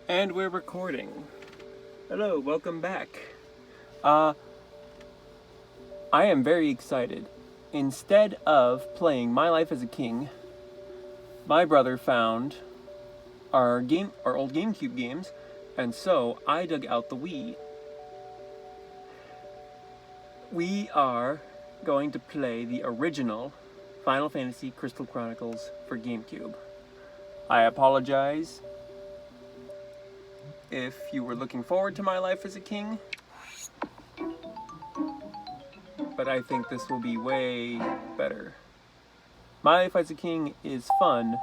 And we're recording. Hello, welcome back. I am very excited. Instead of playing My Life as a King, my brother found our old GameCube games, and so I dug out the Wii. We are going to play the original Final Fantasy Crystal Chronicles for GameCube. I apologize if you were looking forward to My Life as a King, but I think this will be way better. My Life as a King is fun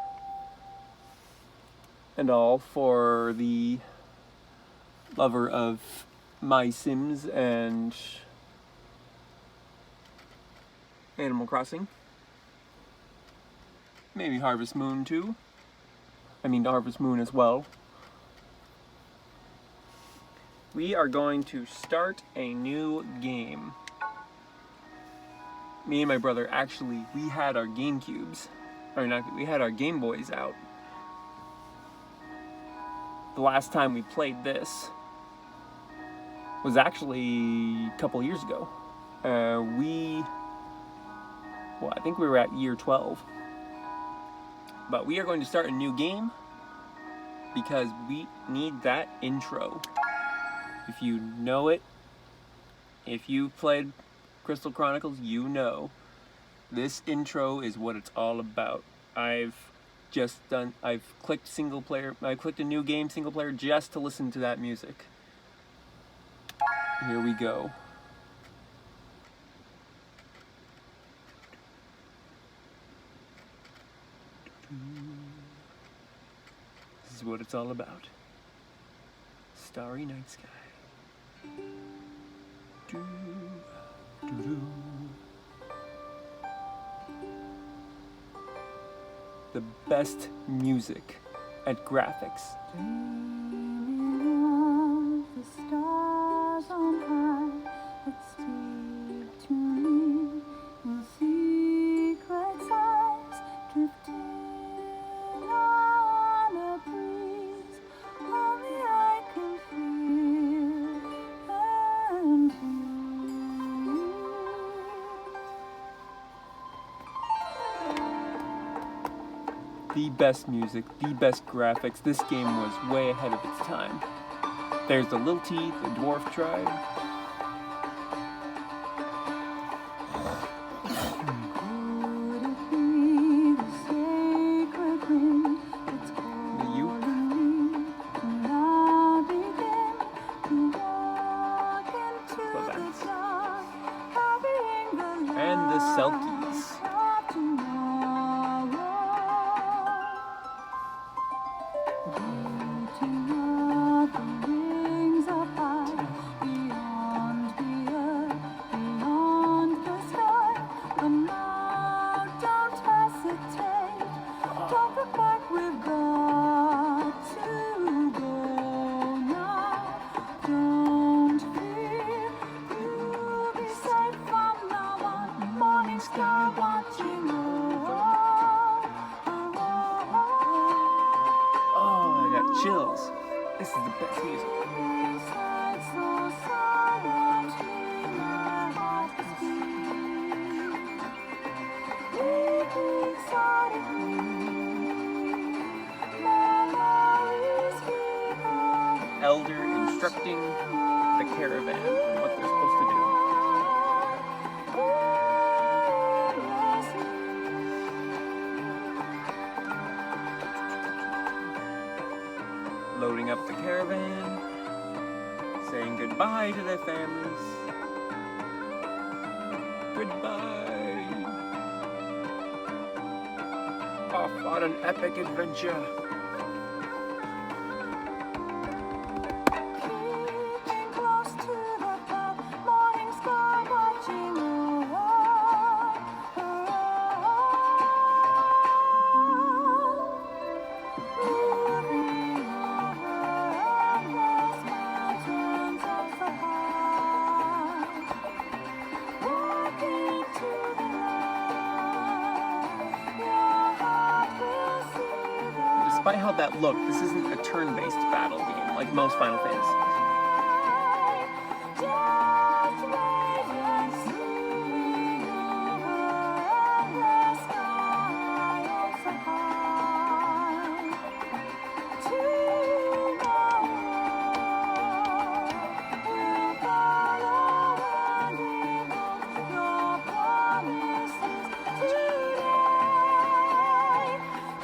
and all for the lover of My Sims and Animal Crossing. Maybe Harvest Moon too. I mean Harvest Moon as well. We are going to start a new game. Me and my brother, actually, we had our GameCubes. We had our Game Boys out. The last time we played this was actually a couple years ago. I think we were at year 12. But we are going to start a new game because we need that intro. If you know it, if you've played Crystal Chronicles, you know this intro is what it's all about. I've clicked single player, I clicked a new game single player just to listen to that music. Here we go. This is what it's all about. Starry night sky. The best music at graphics. The stars on high that speak to me in secret sighs, drifting on a breeze. Only I can feel and The best music, the best graphics. This game was way ahead of its time. There's the Little Teeth, the Dwarf Tribe. Could it be the sacred ring that's calling me to now begin to walk into the dark, carrying the And the Selkies. light of tomorrow, beating of the wings of fire beyond the earth, beyond the sky. Come on, don't hesitate, don't look back, we've got to go now. Don't fear, you'll be safe from now on. Morning star watching Oh, I got chills. This is the best music. inside, so silent, hear my heart speak. Deep inside of me, memories recall. Elder instructing the caravan on what they're supposed to do. Loading up the caravan, saying goodbye to their families. Goodbye. Off on an epic adventure. Keeping close to the top, morning sky watching moving over endless mountains of the heart, walking to the light. Your heart will see the despite how that looked, this isn't a turn-based battle game like most Final Fantasy. Just wait and see over the sky so high. Tomorrow will follow and behold your promises today.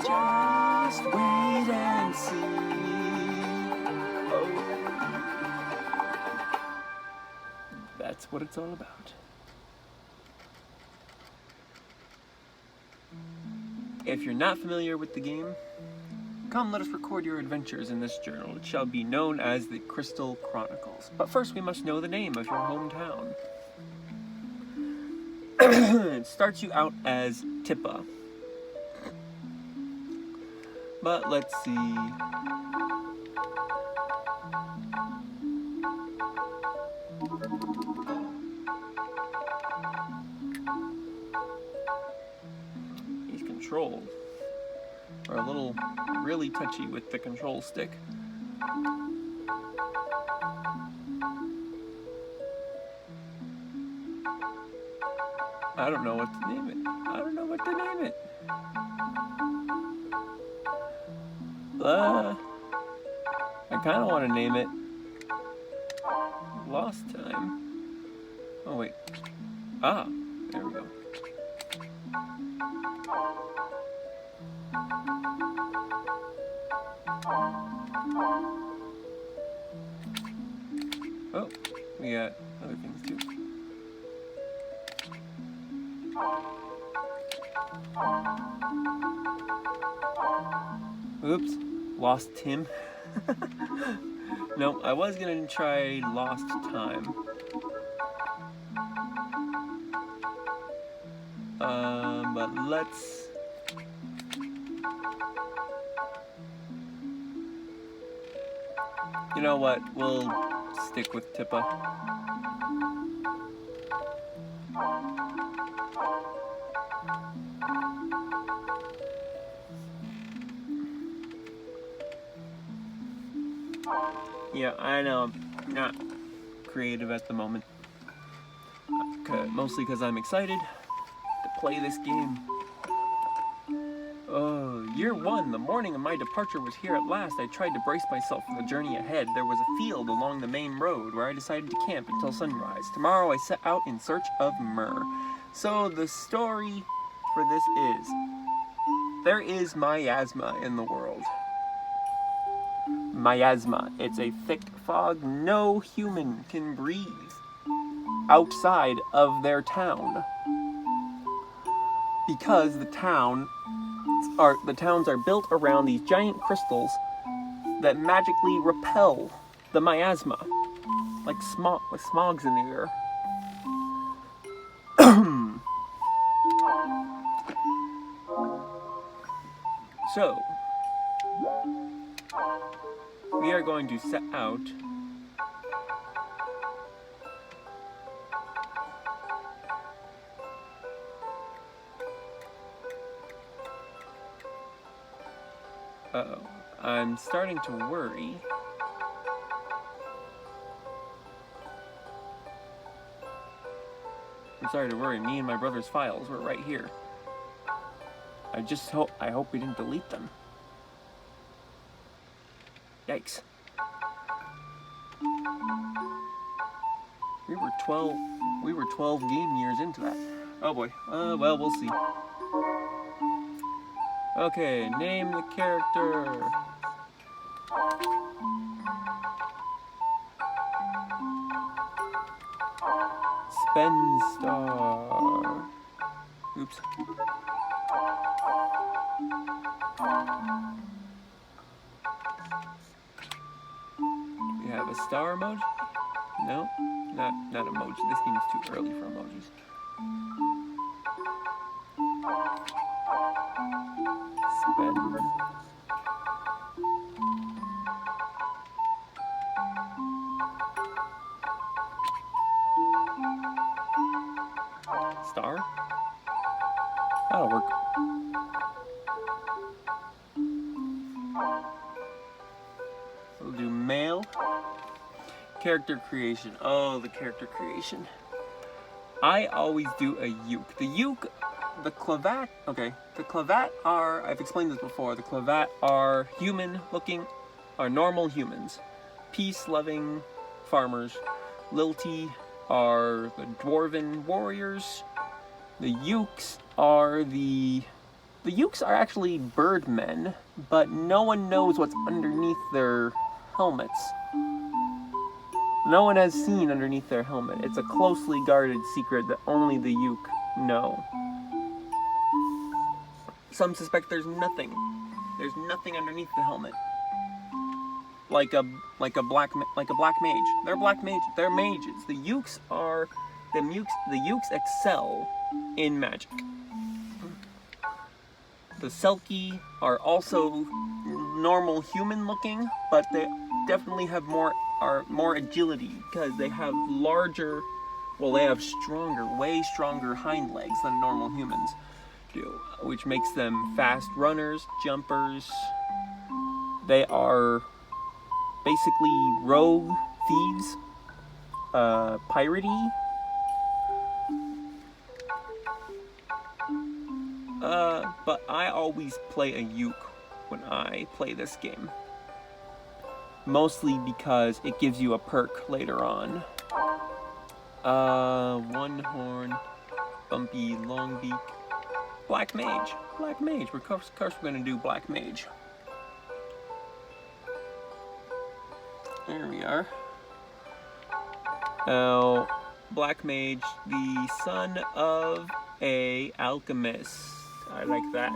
Just wait and see. Oh. That's what it's all about. If you're not familiar with the game, come let us record your adventures in this journal. It shall be known as the Crystal Chronicles. But first we must know the name of your hometown. It starts you out as Tippa. But let's see. These controls are a little really touchy with the control stick. I don't know what to name it. I don't know what to name it. I kind of want to name it Lost Time. Oh wait. Ah, there we go. Oh, we got other things too. Oops, lost Tim. No, I was gonna try Lost Time. But let's... You know what, we'll stick with Tippa. Yeah, I know, I'm not creative at the moment. Mostly because I'm excited to play this game. Oh, year one, the morning of my departure was here at last. I tried to brace myself for the journey ahead. There was a field along the main road where I decided to camp until sunrise. Tomorrow I set out in search of myrrh. So the story for this is, there is miasma in the world. Miasma, it's a thick fog no human can breathe outside of their town. Because the towns are built around these giant crystals that magically repel the miasma, like smog's in the air. So, we are going to set out Uh-oh. I'm starting to worry. I'm sorry to worry. Me and my brother's files were right here. I hope we didn't delete them. Yikes. We were 12 game years into that. Oh boy. Well, we'll see. Okay, name the character. Spenstar. Oops. We have a star emoji? No, not emoji. This game's too early for emojis. Star? That'll work. We'll do male. Character creation. Oh, the character creation. I always do a uke. The clavat, okay, the clavat are, I've explained this before, the clavat are are normal humans. Peace-loving farmers. Lilty are the dwarven warriors. The ukes are the ukes are actually birdmen, but no one knows what's underneath their helmets. No one has seen underneath their helmet. It's a closely guarded secret that only the uke know. Some suspect there's nothing. There's nothing underneath the helmet. Like a black mage. They're black mage. They're mages. The ukes excel in magic. The Selkie are also normal human looking, but they definitely have more agility because they have way stronger hind legs than normal humans do, which makes them fast runners, jumpers. They are basically rogue thieves, piratey. But I always play a uke when I play this game. Mostly because it gives you a perk later on. One horn, bumpy, long beak, black mage. Black mage. Of course we're gonna do black mage. There we are. Now, black mage, the son of a alchemist. I like that.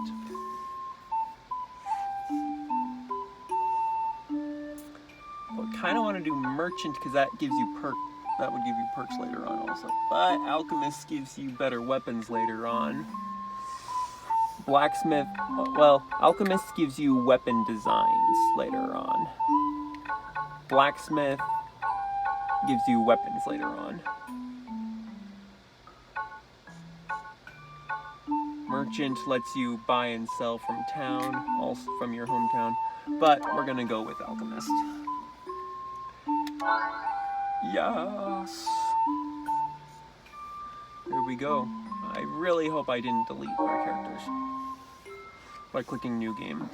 I kind of want to do merchant because that gives you that would give you perks later on also. But alchemist gives you better weapons later on. Blacksmith, well, alchemist gives you weapon designs later on. Blacksmith gives you weapons later on. Merchant lets you buy and sell from town, also from your hometown, but we're gonna go with alchemist. Yes! Here we go. I really hope I didn't delete our characters by clicking new game.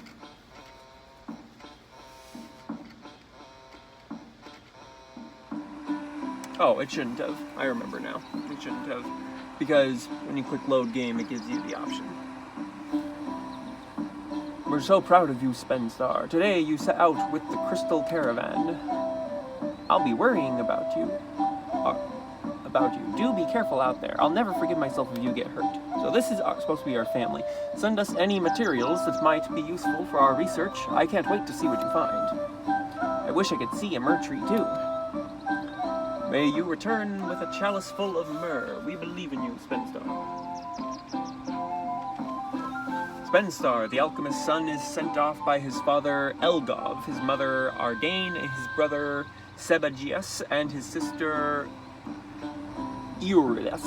Oh, it shouldn't have. I remember now. It shouldn't have. Because when you click load game, it gives you the option. We're so proud of you, Spenstar. Today you set out with the Crystal Caravan. I'll be worrying about you. Do be careful out there. I'll never forgive myself if you get hurt. So this is supposed to be our family. Send us any materials that might be useful for our research. I can't wait to see what you find. I wish I could see a myrrh tree too. May you return with a chalice full of myrrh. We believe in you, Spenstar. Spenstar, the alchemist's son, is sent off by his father Elgov, his mother Ardane, his brother Sebagius, and his sister Urilas.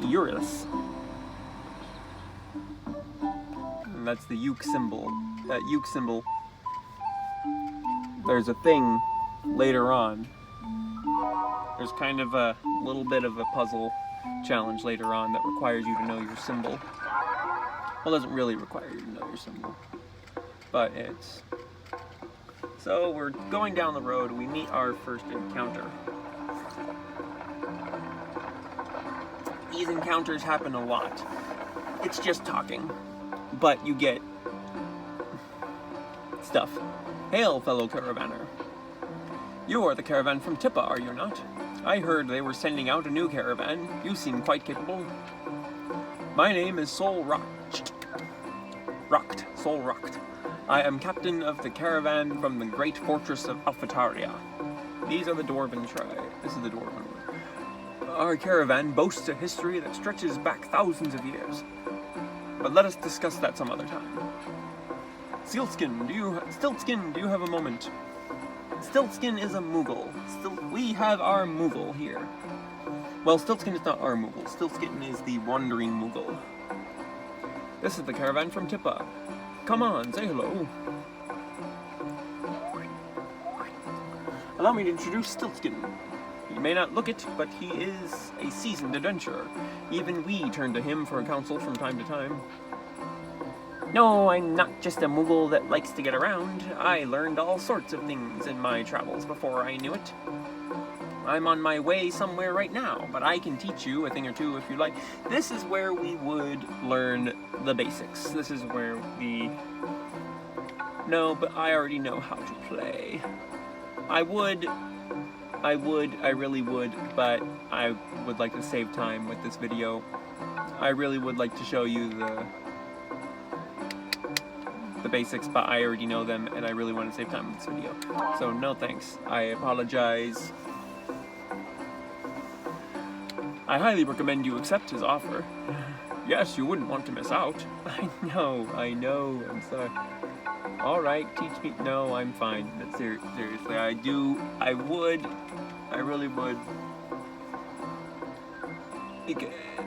Urilas. And that's the uke symbol. That uke symbol. There's a thing later on. There's kind of a little bit of a puzzle challenge later on that requires you to know your symbol. Well, it doesn't really require you to know your symbol, but it's... So we're going down the road, we meet our first encounter. These encounters happen a lot. It's just talking, but you get stuff. Hail, fellow caravaner. You are the caravan from Tippa, are you not? I heard they were sending out a new caravan. You seem quite capable. My name is Sol Rocked. Sol Rocked. I am captain of the caravan from the great fortress of Alphataria. These are the Dwarven tribe. This is the Dwarven one. Our caravan boasts a history that stretches back thousands of years. But let us discuss that some other time. Stiltskin, do you have a moment? Stiltskin is a Moogle. We have our Moogle here. Well, Stiltskin is not our Moogle. Stiltskin is the wandering Moogle. This is the caravan from Tippa. Come on, say hello. Allow me to introduce Stiltskin. He may not look it, but he is a seasoned adventurer. Even we turn to him for counsel from time to time. No, I'm not just a Moogle that likes to get around. I learned all sorts of things in my travels before I knew it. I'm on my way somewhere right now, but I can teach you a thing or two if you like. This is where we would learn the basics. This is where we... No, but I already know how to play. I really would, but I would like to save time with this video. I really would like to show you the basics, but I already know them, and I really want to save time with this video. So no thanks. I apologize. I highly recommend you accept his offer. Yes, you wouldn't want to miss out. I know, I'm sorry. Alright, teach me. No, I'm fine. But seriously, I really would.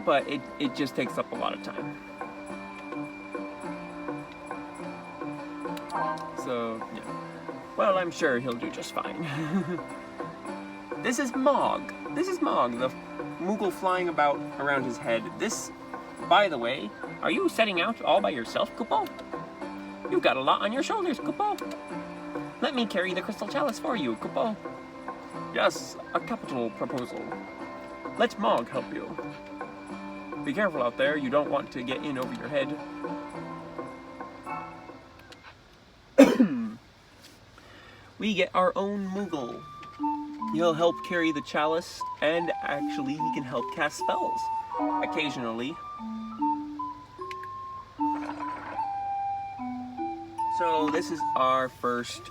But it just takes up a lot of time. So, yeah. Well, I'm sure he'll do just fine. This is Mog. The Moogle flying about around his head. This, by the way, are you setting out all by yourself, Kupo? You've got a lot on your shoulders, Kupo. Let me carry the crystal chalice for you, Kupo. Yes, a capital proposal. Let Mog help you. Be careful out there, you don't want to get in over your head. We get our own Moogle. He'll help carry the chalice, and actually he can help cast spells, occasionally. So this is our first,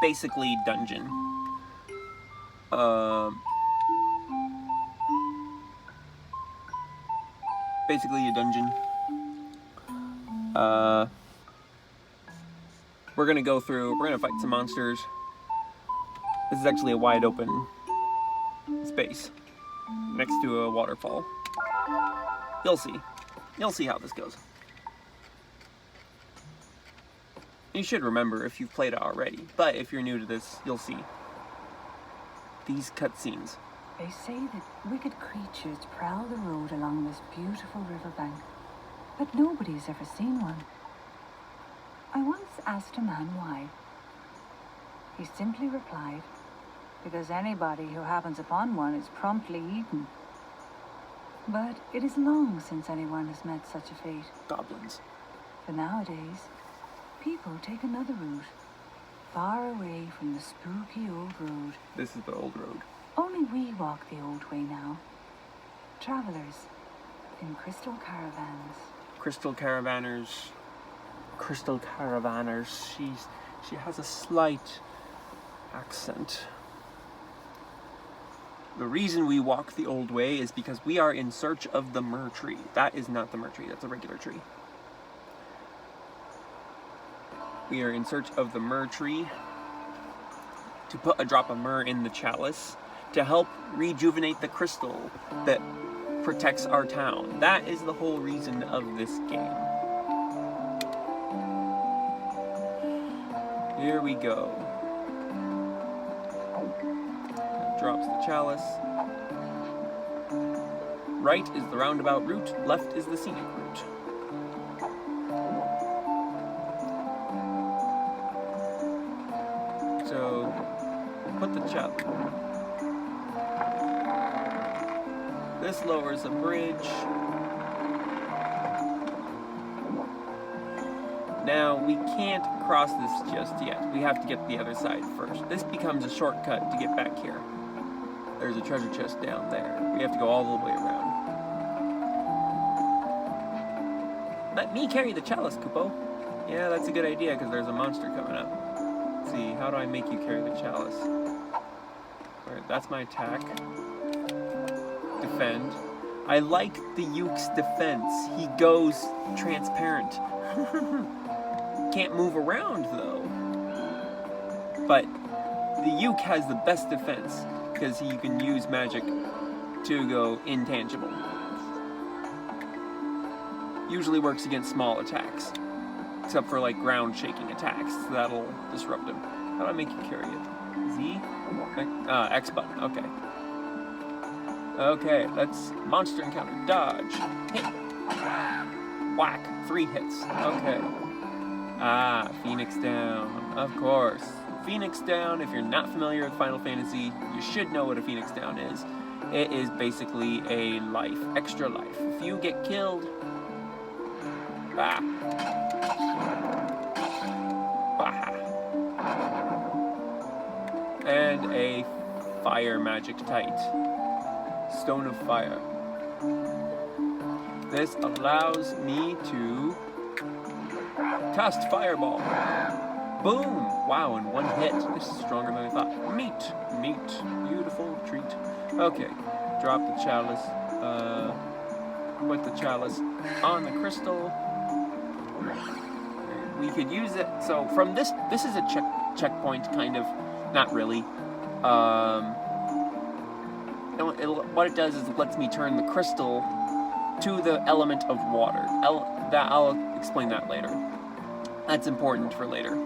basically, dungeon. Basically a dungeon. We're gonna fight some monsters. This is actually a wide open space next to a waterfall. You'll see how this goes. You should remember if you've played it already, but if you're new to this, you'll see these cutscenes. They say that wicked creatures prowl the road along this beautiful riverbank, but nobody's ever seen one. I once asked a man why. He simply replied, because anybody who happens upon one is promptly eaten. But it is long since anyone has met such a fate. Goblins. For nowadays, people take another route, far away from the spooky old road. This is the old road. Only we walk the old way now. Travelers in crystal caravans. Crystal caravanners. She has a slight accent. The reason we walk the old way is because we are in search of the myrrh tree. That is not the myrrh tree, that's a regular tree. We are in search of the myrrh tree to put a drop of myrrh in the chalice to help rejuvenate the crystal that protects our town. That is the whole reason of this game. Here we go. Drops the chalice. Right is the roundabout route, left is the scenic route. So, put the chalice. This lowers a bridge. Now, we can't cross this just yet. We have to get to the other side first. This becomes a shortcut to get back here. There's a treasure chest down there. We have to go all the way around. Let me carry the chalice, Kupo. Yeah, that's a good idea, because there's a monster coming up. Let's see, how do I make you carry the chalice? Alright, that's my attack. Defend. I like the Yuke's defense. He goes transparent. Can't move around, though. But the Yuke has the best defense, because he can use magic to go intangible. usually works against small attacks. Except for, like, ground-shaking attacks. That'll disrupt him. How do I make you carry it? Z? X button. Okay. Okay, let's monster encounter. Dodge. Hit. Whack. 3 hits. Okay. Phoenix Down. Of course. Phoenix Down, if you're not familiar with Final Fantasy, you should know what a Phoenix Down is. It is basically a life. Extra life. If you get killed... And a fire magic type. Stone of Fire. This allows me to cast Fireball. Boom! Wow, in 1 hit. This is stronger than I thought. Meat. Beautiful treat. Okay, drop the chalice. Put the chalice on the crystal. We could use it. So from this is a checkpoint, kind of. Not really. What it does is it lets me turn the crystal to the element of water. I'll explain that later. That's important for later.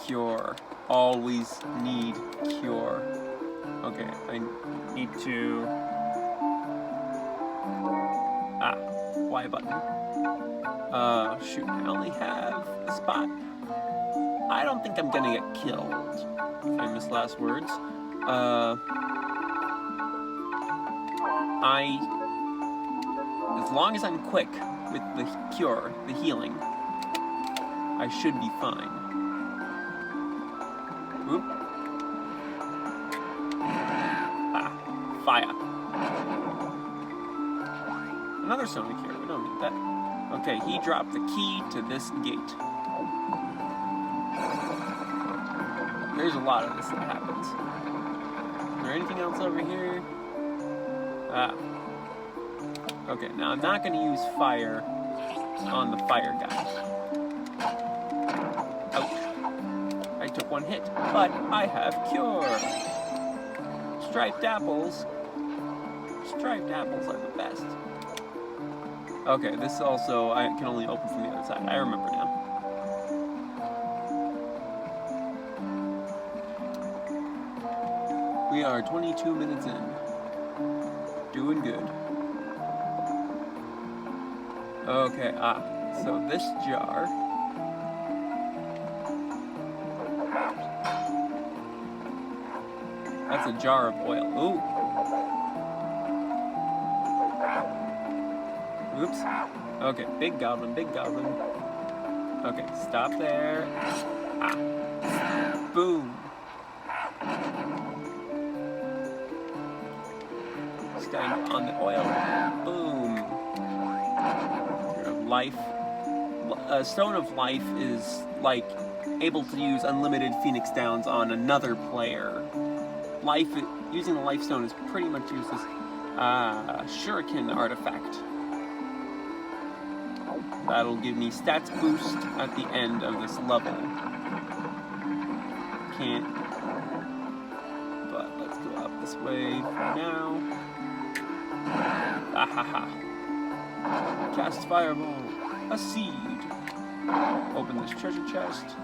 Cure. Always need cure. Okay, I need to... Y button. Shoot, I only have a spot. I don't think I'm gonna get killed. Famous last words. As long as I'm quick with the cure, the healing, I should be fine. Oop. Fire. Another Stone of Cure, we don't need that. Okay, he dropped the key to this gate. There's a lot of this that happens. Is there anything else over here? Okay, now I'm not going to use fire on the fire guy. Ouch. I took 1 hit, but I have cure. Striped apples. Striped apples are the best. Okay, this also, I can only open from the other side. I remember now. We are 22 minutes in. Doing good. Okay, so this jar... That's a jar of oil. Ooh! Oops. Okay, big goblin, big goblin. Okay, stop there. Boom. Stand on the oil. Boom. Life. A Stone of Life is like able to use unlimited Phoenix Downs on another player. Using the Life Stone is pretty much useless. Shuriken artifact. That'll give me stats boost at the end of this level. Can't. But let's go up this way for now. Cast Fireball. A seed. Open this treasure chest.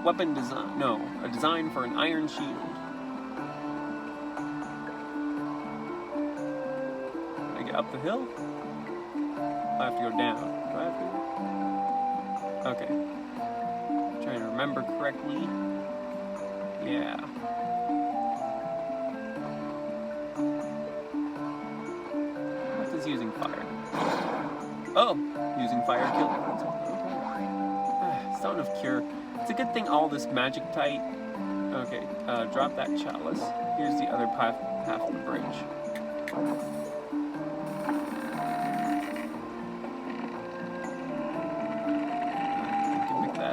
Weapon design. No, a design for an iron shield. Can I get up the hill? I have to go down. Do I have to? Okay. Trying to remember correctly. Yeah. What is using fire? Oh! Using fire killed. Stone of Cure. It's a good thing all this magic type. Okay, drop that chalice. Here's the other half of the bridge.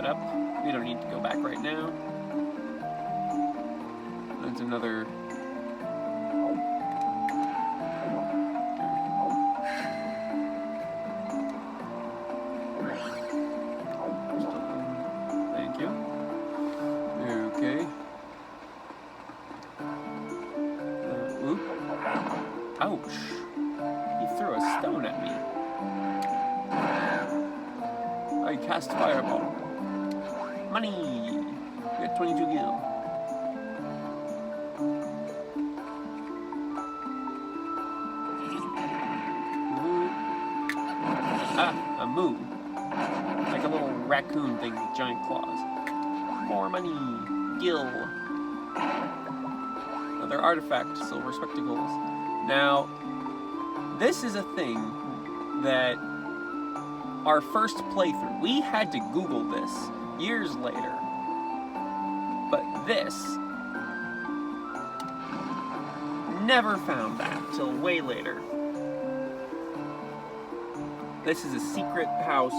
Up. We don't need to go back right now. That's another... Thank you. Okay. Oop. Ouch. He threw a stone at me. I cast fireball. Money! We got 22 gil. Ah, a moo. Like a little raccoon thing with giant claws. More money. Gil. Another artifact, silver spectacles. Now, this is a thing that our first playthrough, we had to Google this years later. But this, never found that till way later. This is a secret house.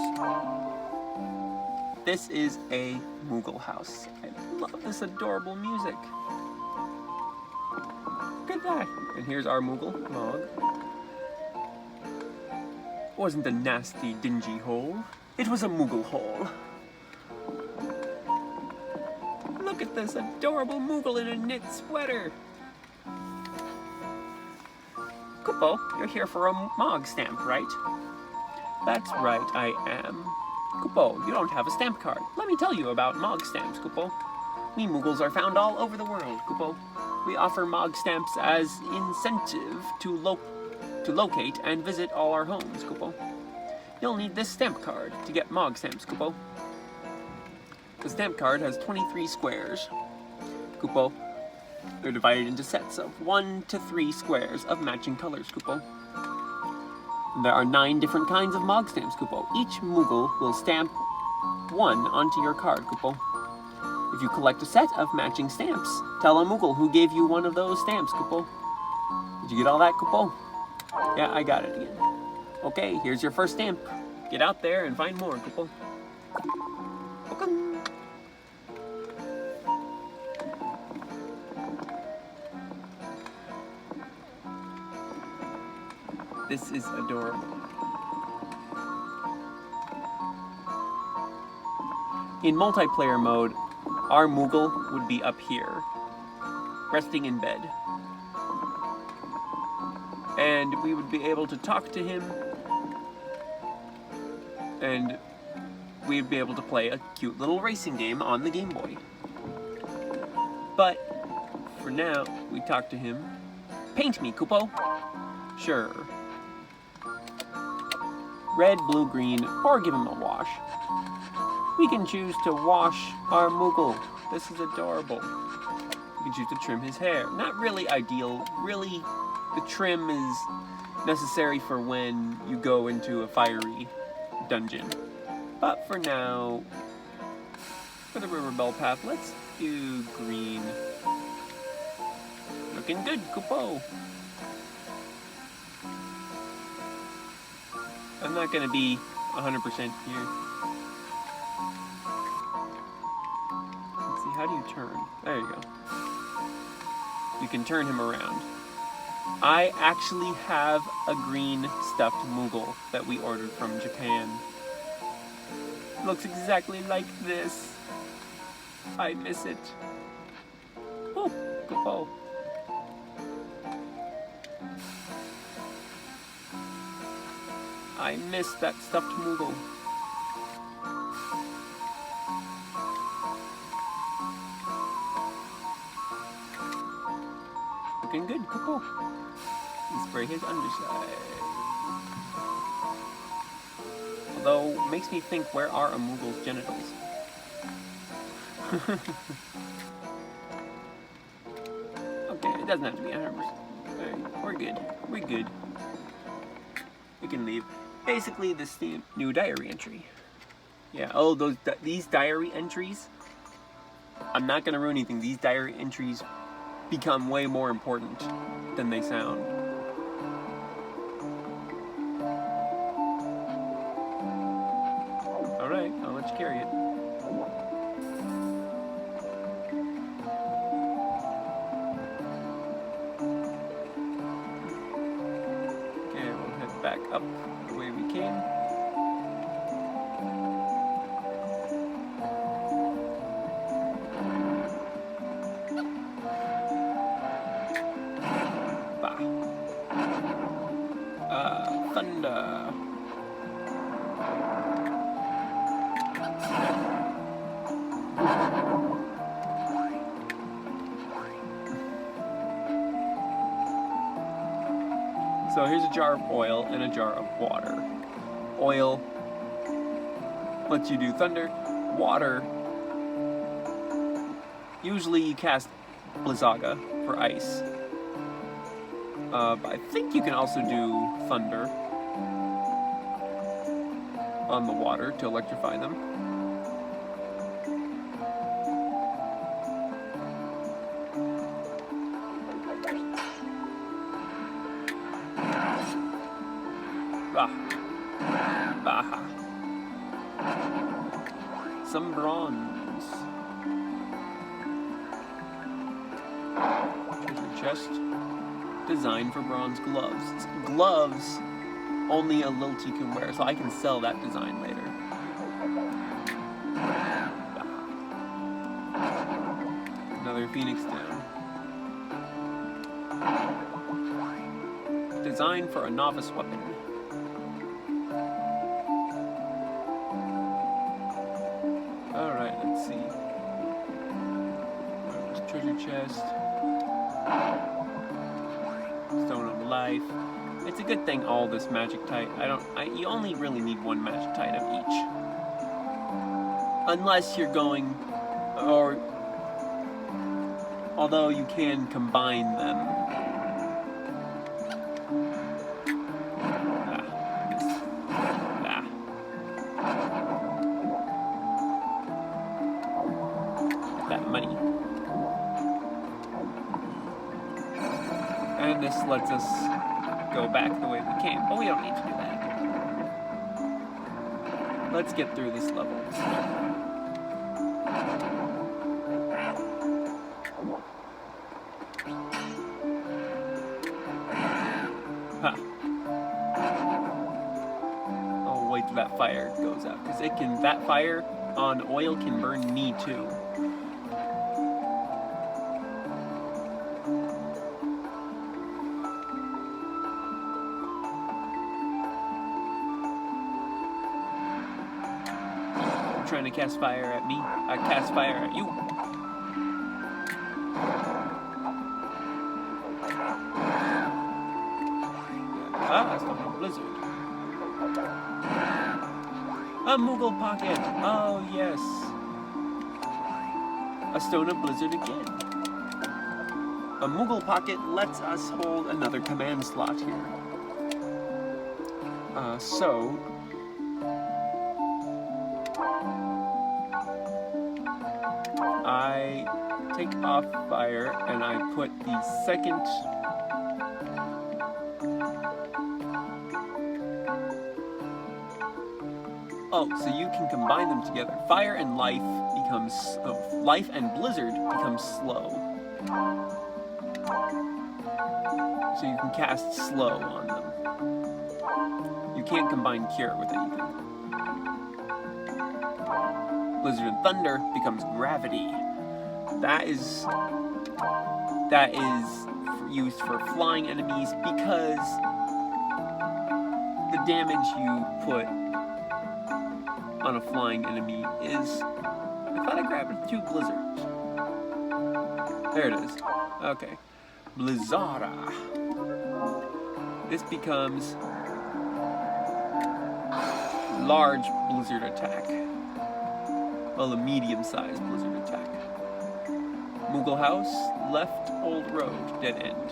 This is a Moogle house. I love this adorable music. Look at that. And here's our Moogle, Mog. Wasn't a nasty, dingy hole. It was a Moogle hole. Look at this adorable Moogle in a knit sweater. Kupo, you're here for a Mog stamp, right? That's right, I am. Kupo, you don't have a stamp card. Let me tell you about Mog stamps, Kupo. We Moogles are found all over the world, Kupo. We offer Mog stamps as incentive to locate and visit all our homes, Kupo. You'll need this stamp card to get Mog stamps, Kupo. The stamp card has 23 squares. Kupo, they're divided into sets of 1 to 3 squares of matching colors, Kupo. There are 9 different kinds of Mog stamps, Kupo. Each Moogle will stamp 1 onto your card, Kupo. If you collect a set of matching stamps, tell a Moogle who gave you one of those stamps, Kupo. Did you get all that, Kupo? Yeah, I got it again. Okay, here's your first stamp. Get out there and find more, Kupo. Okay. This is adorable. In multiplayer mode, our Moogle would be up here, resting in bed. And we would be able to talk to him, and we'd be able to play a cute little racing game on the Game Boy. But, for now, we talk to him. Paint me, Kupo. Sure. Red, blue, green, or give him a wash. We can choose to wash our Moogle. This is adorable. We can choose to trim his hair. Not really ideal. Really, the trim is necessary for when you go into a fiery dungeon. But for now, for the River Bell path, let's do green. Looking good, Kupo. I'm not gonna be 100% here. Let's see, how do you turn? There you go. You can turn him around. I actually have a green stuffed Moogle that we ordered from Japan. Looks exactly like this. I miss it. Oh, Kupo. I miss that stuffed Moogle. Looking good, Kupo. And spray his underside. Although, makes me think, where are a Moogle's genitals? Okay, it doesn't have to be 100%. Alright, we're good. We're good. We can leave. Basically, this the new diary entry. Yeah, oh, these diary entries, I'm not going to ruin anything. These diary entries become way more important than they sound. Alright, I'll let you carry it. Okay, we'll head back up the way we came. Bah. Thunder. So here's a jar of oil and a jar of water. Oil lets you do thunder. Water, usually you cast Blizzaga for ice. But I think you can also do thunder on the water to electrify them. Baha. Some bronze. Treasure chest. Designed for bronze gloves. Gloves only a Lilty can wear, so I can sell that design later. Another phoenix down. Designed for a novice weapon. Alright, let's see. There's treasure chest. Stone of life. It's a good thing all this magic type. You only really need one magic type of each. Unless you're going, although you can combine them. That money. And this lets us go back the way we came, but we don't need to do that. Let's get through this level. Huh. I'll wait till that fire goes out, because that fire on oil can burn me too. Trying to cast fire at me. I cast fire at you. It's not a blizzard. A Moogle pocket. Oh yes. A stone of blizzard again. A Moogle pocket lets us hold another command slot here. So I take off fire and I put the second so you can combine them together. Fire and life becomes life and blizzard becomes slow. So you can cast slow on them. You can't combine cure with anything. Blizzard and thunder becomes gravity. That is used for flying enemies because the damage you put on a flying enemy is... I thought I grabbed 2 blizzards. There it is. Okay. Blizzara. This becomes large blizzard attack. Well, a medium-sized blizzard attack. Moogle House, left old road, dead end.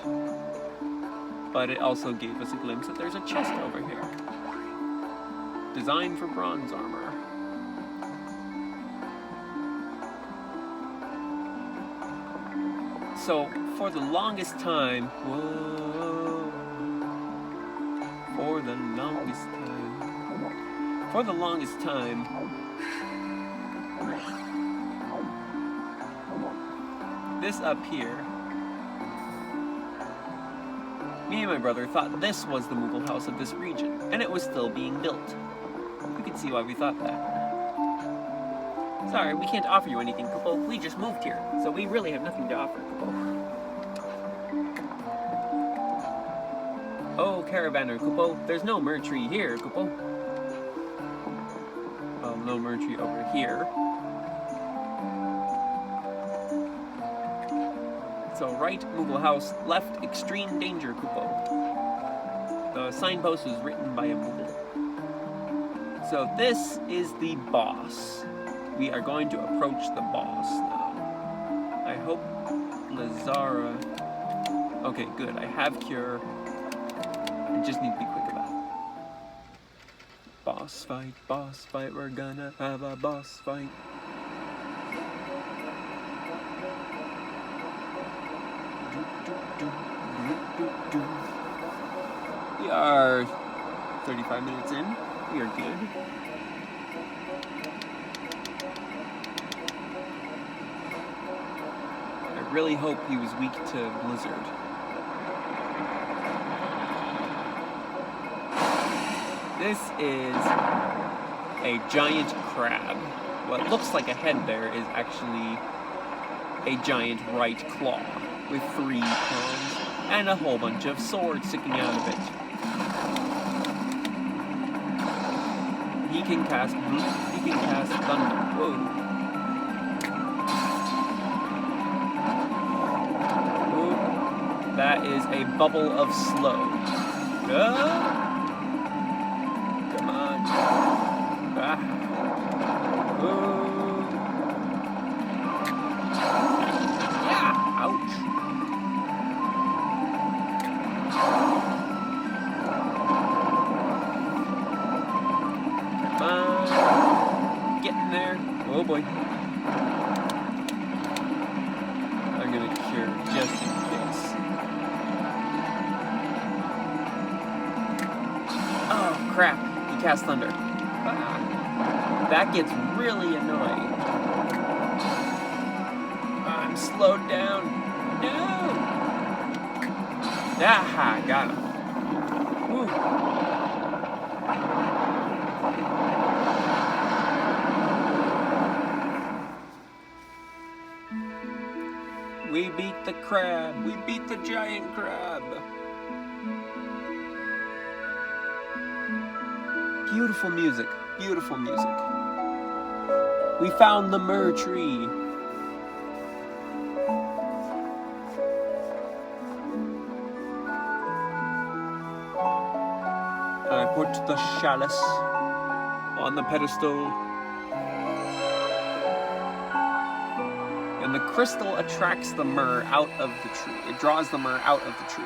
But it also gave us a glimpse that there's a chest over here. Designed for bronze armor. So, for the longest time... Whoa. For the longest time... This up here... Me and my brother thought this was the Moogle house of this region, and it was still being built. You can see why we thought that. Sorry, we can't offer you anything, Kupo. We just moved here, so we really have nothing to offer, Kupo. caravaner, Kupo. There's no mer tree here, Kupo. Well, no mer tree over here. So right, Moogle House. Left, extreme danger, Kupo. The signpost was written by a Moogle. So this is the boss. We are going to approach the boss now. I hope Lazara... Okay, good. I have cure. I just need to be quick about it. Boss fight. We're gonna have a boss fight. We are 35 minutes in. We are good. I really hope he was weak to Blizzard. This is a giant crab. What looks like a head there is actually a giant right claw with 3 prongs and a whole bunch of swords sticking out of it. He can cast thunder. Whoa. Ooh. That is a bubble of slow. Come on. Ah. Yeah. Ouch. Getting there. Oh boy. I'm gonna cure just in case. Oh crap. He cast thunder. Ah. That gets really annoying. I'm slowed down. No! Aha, got him. Woo. We beat the crab. We beat the giant crab. Beautiful music. Beautiful music. We found the mer tree. I put the chalice on the pedestal. And the crystal attracts the myrrh out of the tree. It draws the myrrh out of the tree.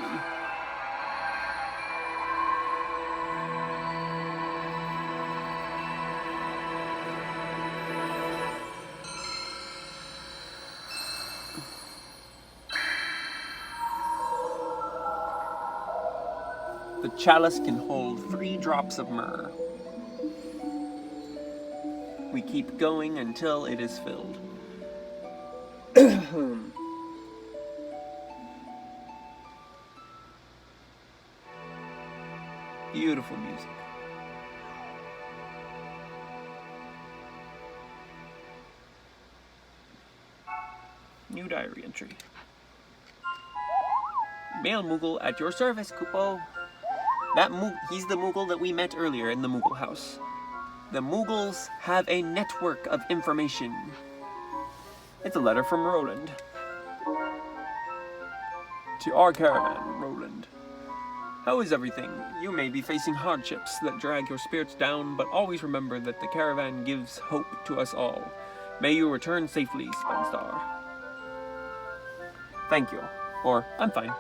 The chalice can hold 3 drops of myrrh. We keep going until it is filled. Beautiful music. New diary entry. Male Moogle at your service, Kupo. He's the Moogle that we met earlier in the Moogle house. The Moogles have a network of information. It's a letter from Roland. To our caravan, Roland. How is everything? You may be facing hardships that drag your spirits down, but always remember that the caravan gives hope to us all. May you return safely, Spenstar. Thank you. Or, I'm fine.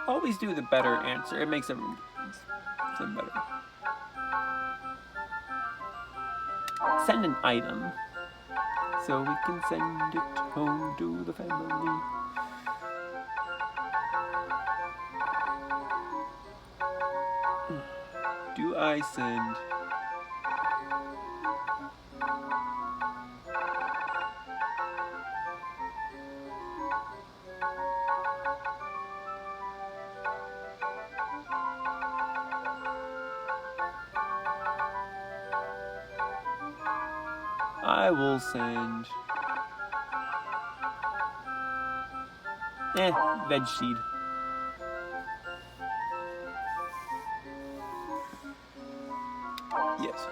Always do the better answer. It makes them better. Send an item. So we can send it home to the family. Do I send... I will send... veg seed. Yes.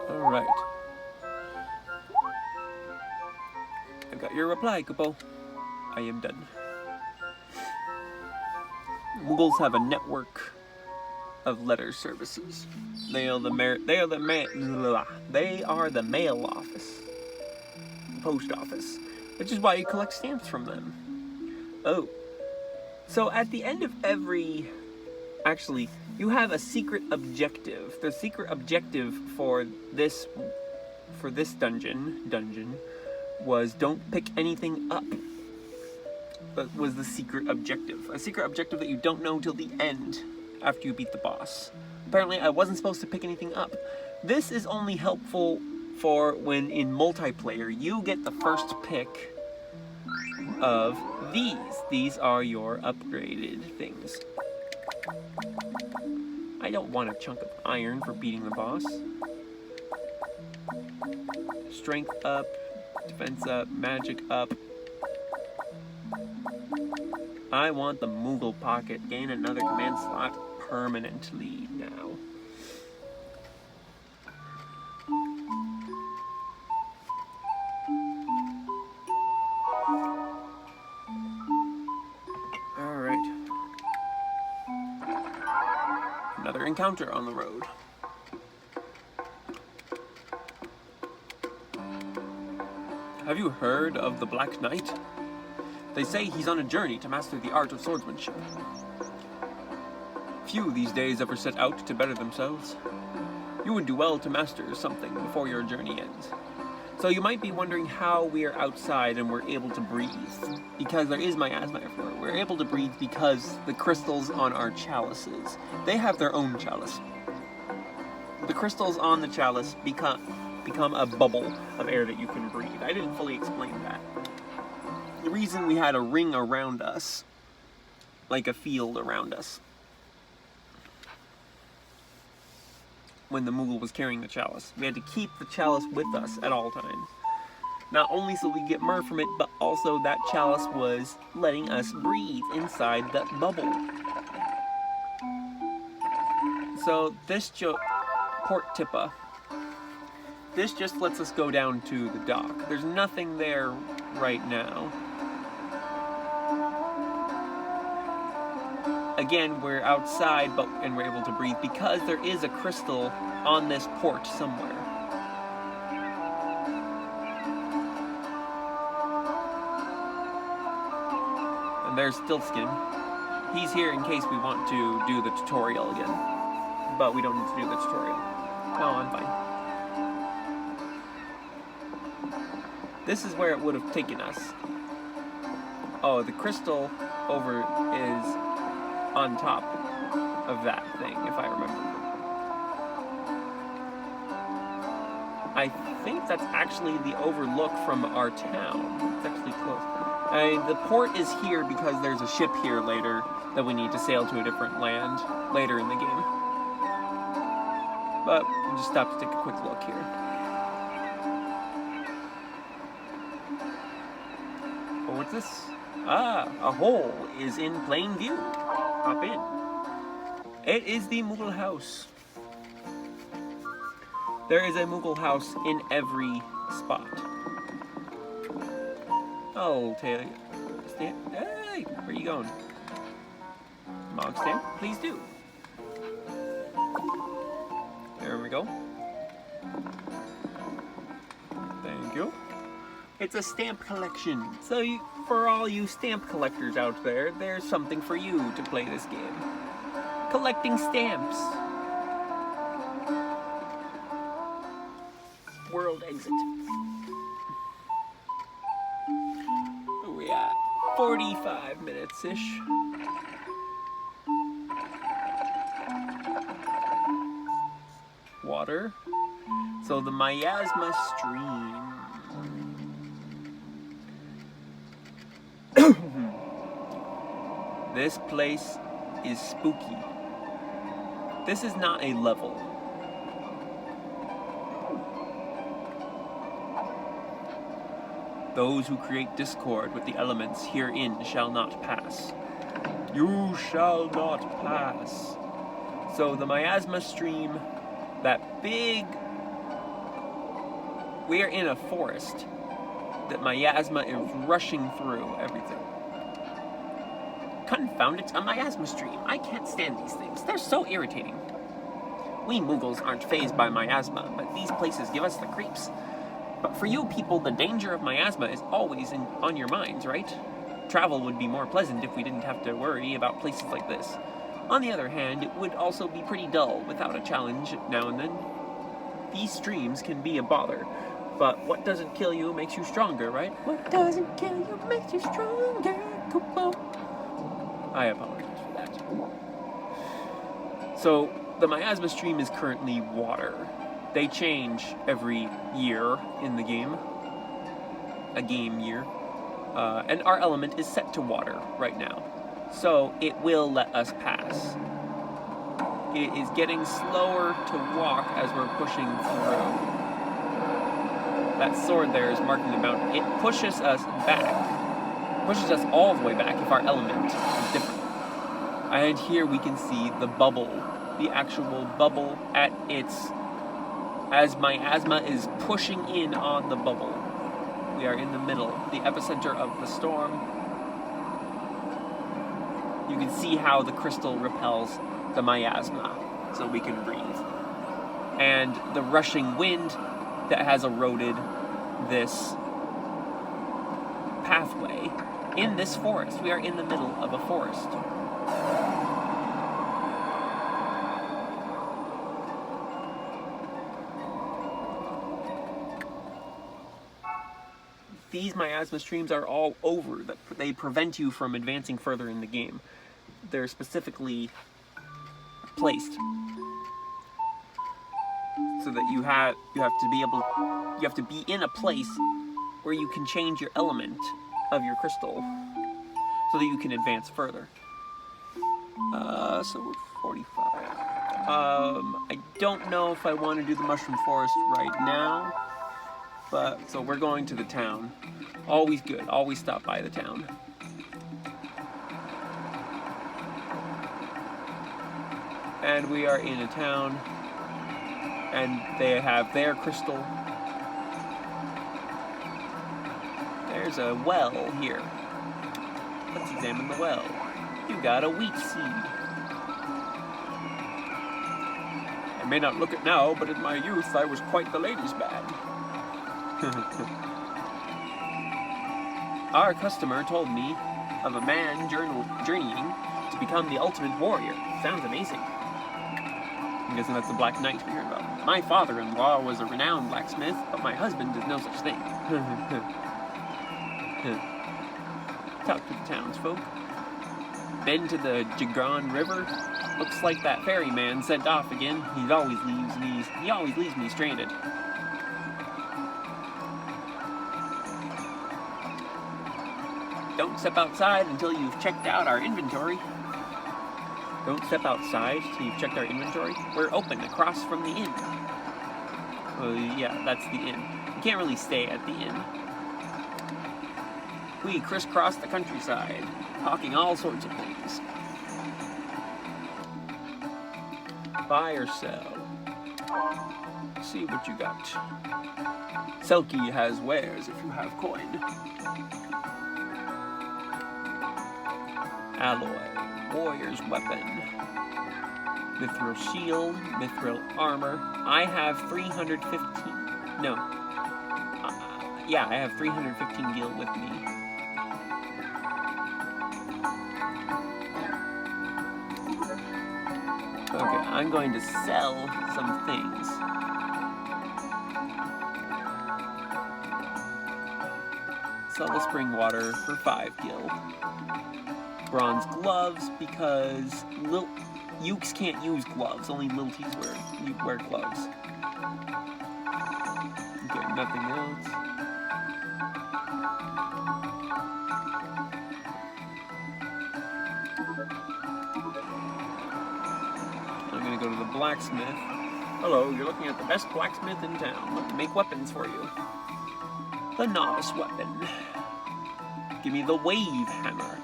Alright. I've got your reply, Kupo. I am done. Muggles have a network of letter services. They are the mail office, post office, which is why you collect stamps from them. Oh, so at the end of every, actually, you have a secret objective. The secret objective for this dungeon was don't pick anything up. That was the secret objective. A secret objective that you don't know till the end after you beat the boss. Apparently I wasn't supposed to pick anything up. This is only helpful for when in multiplayer you get the first pick of these. These are your upgraded things. I don't want a chunk of iron for beating the boss. Strength up, defense up, magic up. I want the Moogle Pocket. Gain another command slot permanently now. Alright. Another encounter on the road. Have you heard of the Black Knight? They say he's on a journey to master the art of swordsmanship. Few these days ever set out to better themselves. You would do well to master something before your journey ends. So you might be wondering how we are outside and we're able to breathe. Because there is miasma everywhere. We're able to breathe because the crystals on our chalices, they have their own chalice. The crystals on the chalice become a bubble of air that you can breathe. I didn't fully explain that. The reason we had a ring around us, like a field around us, when the Moogle was carrying the chalice. We had to keep the chalice with us at all times. Not only so we get myrrh from it, but also that chalice was letting us breathe inside that bubble. So this Port Tippa, this just lets us go down to the dock. There's nothing there right now. Again, we're outside, and we're able to breathe because there is a crystal on this port somewhere. And there's Stiltskin. He's here in case we want to do the tutorial again. But we don't need to do the tutorial. No, I'm fine. This is where it would have taken us. Oh, the crystal over is on top of that thing, if I remember. I think that's actually the overlook from our town. It's actually close. The port is here because there's a ship here later that we need to sail to a different land later in the game. But we'll just stop to take a quick look here. Oh, what's this? Ah, a hole is in plain view. Hop in. It is the Moogle house. There is a Moogle house in every spot. Oh, Taylor. Stamp. Hey, where are you going? Mog stamp? Please do. There we go. Thank you. It's a stamp collection. So for all you stamp collectors out there, there's something for you to play this game. Collecting stamps. World exit. We're at 45 minutes-ish. Water. So the miasma stream. This place is spooky. This is not a level. Those who create discord with the elements herein shall not pass. You shall not pass. So the miasma stream, that big... We are in a forest that miasma is rushing through everything. Confound it, a miasma stream. I can't stand these things. They're so irritating. We Muggles aren't fazed by miasma, but these places give us the creeps. But for you people, the danger of miasma is always on your minds, right? Travel would be more pleasant if we didn't have to worry about places like this. On the other hand, it would also be pretty dull without a challenge now and then. These streams can be a bother, but what doesn't kill you makes you stronger, right? What doesn't kill you makes you stronger. I apologize for that. So, the miasma stream is currently water. They change every year in the game. A game year. And our element is set to water right now. So, it will let us pass. It is getting slower to walk as we're pushing through. That sword there is marking the mountain. It pushes us back. Pushes us all the way back if our element is different. And here we can see the bubble. The actual bubble at its... As miasma is pushing in on the bubble. We are in the middle, the epicenter of the storm. You can see how the crystal repels the miasma, so we can breathe. And the rushing wind that has eroded this pathway in this forest. We are in the middle of a forest. These miasma streams are all over. They prevent you from advancing further in the game. They're specifically placed so that you have to be in a place where you can change your element of your crystal so that you can advance further. So we're 45. I don't know if I want to do the mushroom forest right now. But, so we're going to the town. Always good, always stop by the town. And we are in a town, and they have their crystal. There's a well here. Let's examine the well. You got a wheat seed. I may not look it now, but in my youth I was quite the ladies' man. Our customer told me of a man journeying to become the ultimate warrior. Sounds amazing. I'm guessing that's the Black Knight we heard about. My father-in-law was a renowned blacksmith, but my husband did no such thing. Talk to the townsfolk. Been to the Jigron River? Looks like that ferryman sent off again. He always leaves me stranded. Don't step outside until you've checked out our inventory. Don't step outside till you've checked our inventory. We're open across from the inn. Well, yeah, that's the inn. You can't really stay at the inn. We crisscross the countryside, hawking all sorts of things. Buy or sell. See what you got. Selkie has wares if you have coin. Alloy, warrior's weapon, mithril shield, mithril armor. I have 315, no, yeah, I have 315 gil with me. Okay, I'm going to sell some things. Sell the spring water for 5 gil. Bronze gloves, because Ukes can't use gloves, only Lilties wear gloves. Okay, nothing else. I'm gonna go to the blacksmith. Hello, you're looking at the best blacksmith in town. Let me make weapons for you. The novice weapon. Give me the wave hammer.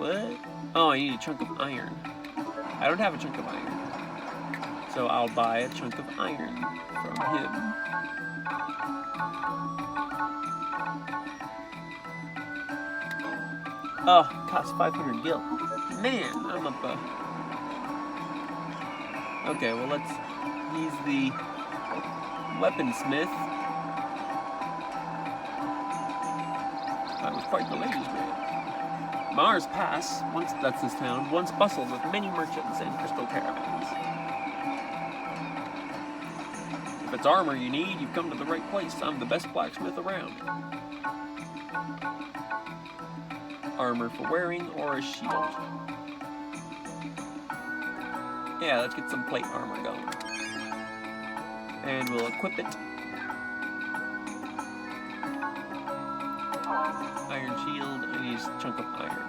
What? Oh, I need a chunk of iron. I don't have a chunk of iron. So I'll buy a chunk of iron from him. Oh, it costs 500 gil. Man, I'm up Okay, well he's the weaponsmith. That was quite the ladies' man. Mars Pass, that's this town, once bustled with many merchants and crystal caravans. If it's armor you need, you've come to the right place. I'm the best blacksmith around. Armor for wearing or a shield? Yeah, let's get some plate armor going. And we'll equip it. Iron shield, I need a chunk of iron.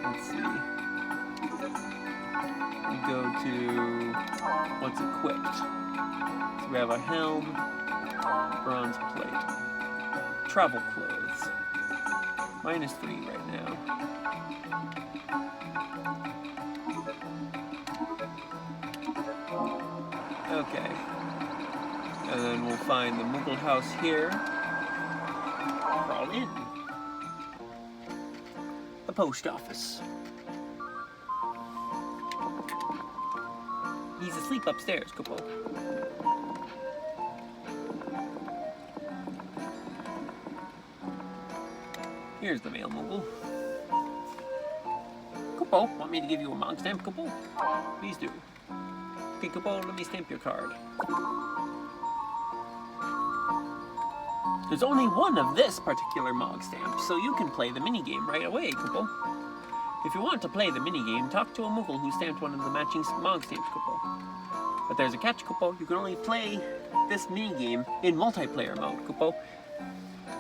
Let's see. We go to what's equipped. So we have a helm, bronze plate, travel clothes. -3 right now. Okay. And then we'll find the Mughal house here. Crawl in. The post office. He's asleep upstairs, Kupo. Here's the mail, Mughal. Kupo, want me to give you a mog stamp, Kupo? Please do. Okay, Kupo, let me stamp your card. There's only one of this particular mog stamp, so you can play the minigame right away, Kupo. If you want to play the minigame, talk to a Mughal who stamped one of the matching mog stamps, Kupo. But there's a catch, Kupo. You can only play this minigame in multiplayer mode, Kupo.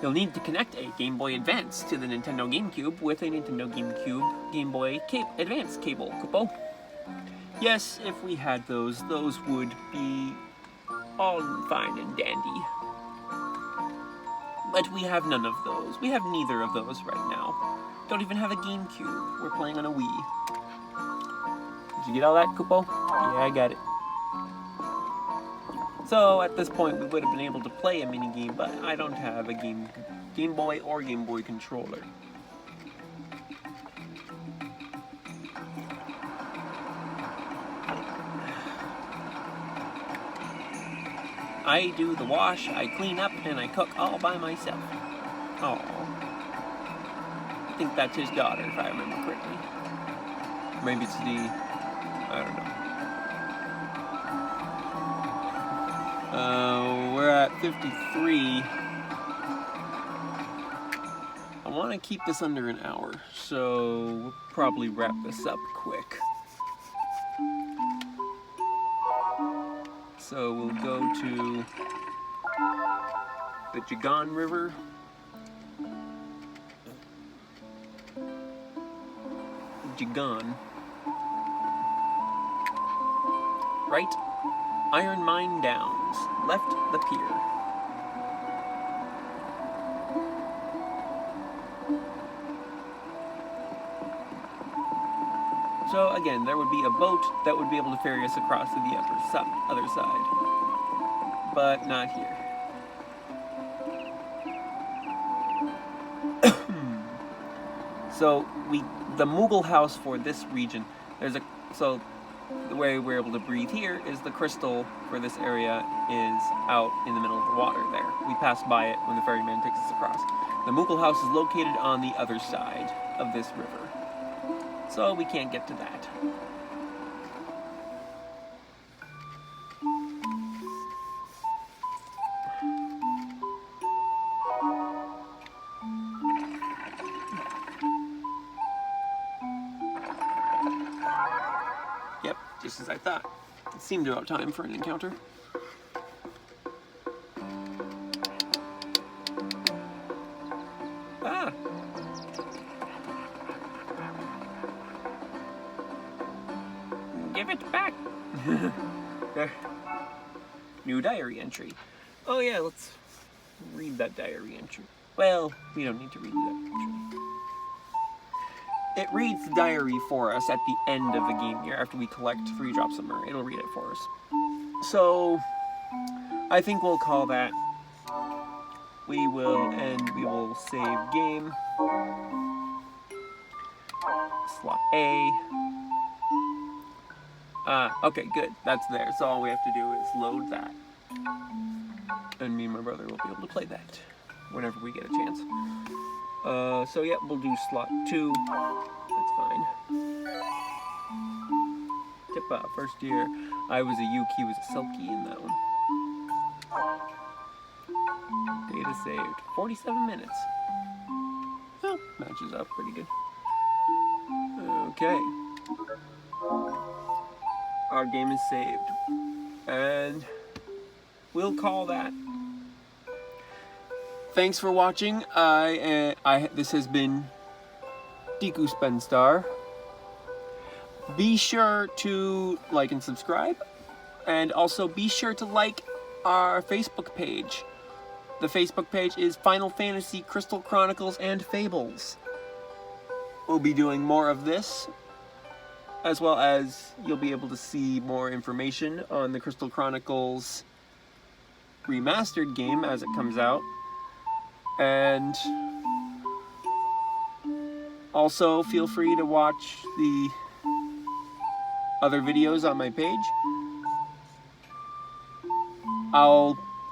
You'll need to connect a Game Boy Advance to the Nintendo GameCube with a Nintendo GameCube Game Boy Advance cable, Kupo. Yes, if we had those would be all fine and dandy. But we have none of those. We have neither of those right now. Don't even have a GameCube. We're playing on a Wii. Did you get all that, Kupo? Yeah, I got it. So, at this point, we would have been able to play a minigame, but I don't have a Game Boy or Game Boy controller. I do the wash, I clean up, and I cook all by myself. Oh, I think that's his daughter, if I remember correctly. Maybe it's I don't know. We're at 53. I want to keep this under an hour, so we'll probably wrap this up quick. So we'll go to the Jagan River. Jagan. Right. Iron Mine Downs. Left the pier. So again, there would be a boat that would be able to ferry us across to the other side. But not here. So the Mughal house for this region, so the way we're able to breathe here is the crystal for this area is out in the middle of the water there. We pass by it when the ferryman takes us across. The Mughal house is located on the other side of this river. So we can't get to that. Yep, just as I thought. It seemed about time for an encounter. Ah! Give it back! There. New diary entry. Oh yeah, let's read that diary entry. Well, we don't need to read that entry. It reads the diary for us at the end of the game year after we collect 3 drops of myrrh. It'll read it for us. So, I think we'll call that. We will save game. Slot A. Okay, good. That's there. So all we have to do is load that. And me and my brother will be able to play that whenever we get a chance. So yeah, we'll do slot 2. That's fine. Tippa, first year. I was a Yuke, he was a Selkie in that one. Data saved. 47 minutes. Well, matches up pretty good. Okay. Our game is saved. And we'll call that. Thanks for watching. This has been Deku Spenstar. Be sure to like and subscribe. And also be sure to like our Facebook page. The Facebook page is Final Fantasy Crystal Chronicles and Fables. We'll be doing more of this, as well as you'll be able to see more information on the Crystal Chronicles remastered game as it comes out. And also feel free to watch the other videos on my page.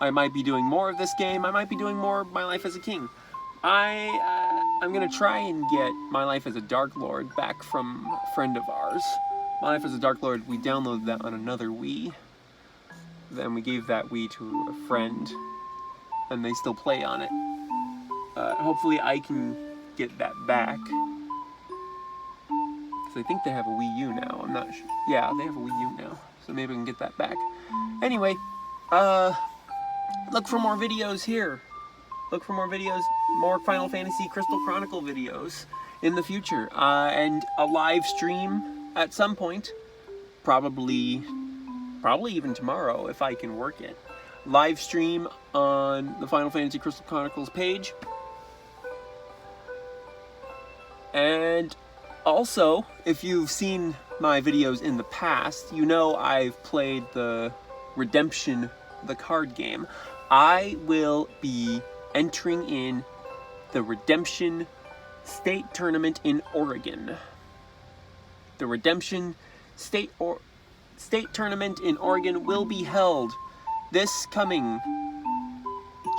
I might be doing more of this game. I might be doing more of My Life as a King. I'm gonna try and get My Life as a Dark Lord back from a friend of ours. My Life as a Dark Lord, we downloaded that on another Wii. Then we gave that Wii to a friend, and they still play on it. Hopefully I can get that back. Because I think they have a Wii U now, I'm not sure. Yeah, they have a Wii U now, so maybe we can get that back. Anyway, look for more videos here. Look for more videos, more Final Fantasy Crystal Chronicle videos in the future. And a live stream at some point. Probably even tomorrow if I can work it. Live stream on the Final Fantasy Crystal Chronicles page. And also, if you've seen my videos in the past, you know I've played the Redemption, the card game. I will be entering in the Redemption State Tournament in Oregon. The Redemption State Tournament in Oregon will be held this coming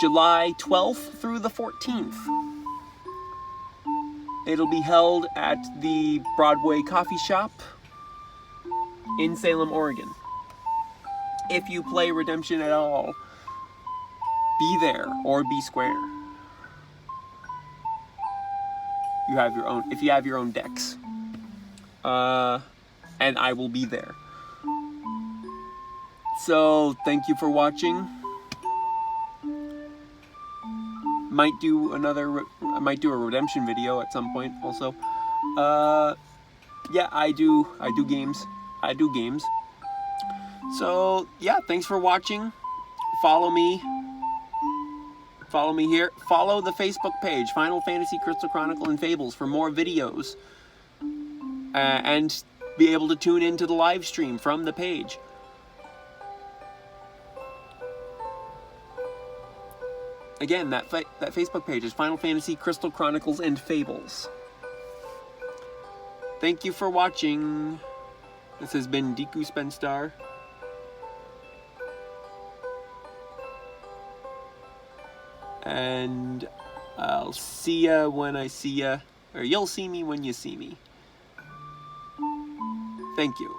July 12th through the 14th. It'll be held at the Broadway Coffee Shop in Salem, Oregon. If you play Redemption at all, be there or be square. You have your own, if you have your own decks. And I will be there. So, thank you for watching. Might do a Redemption video at some point also. Yeah, I do games. I do games. So, yeah, thanks for watching. Follow me here. Follow the Facebook page, Final Fantasy Crystal Chronicle and Fables, for more videos. And be able to tune into the live stream from the page. Again, that Facebook page is Final Fantasy Crystal Chronicles and Fables. Thank you for watching. This has been Deku Spenstar. And I'll see ya when I see ya, or you'll see me when you see me. Thank you.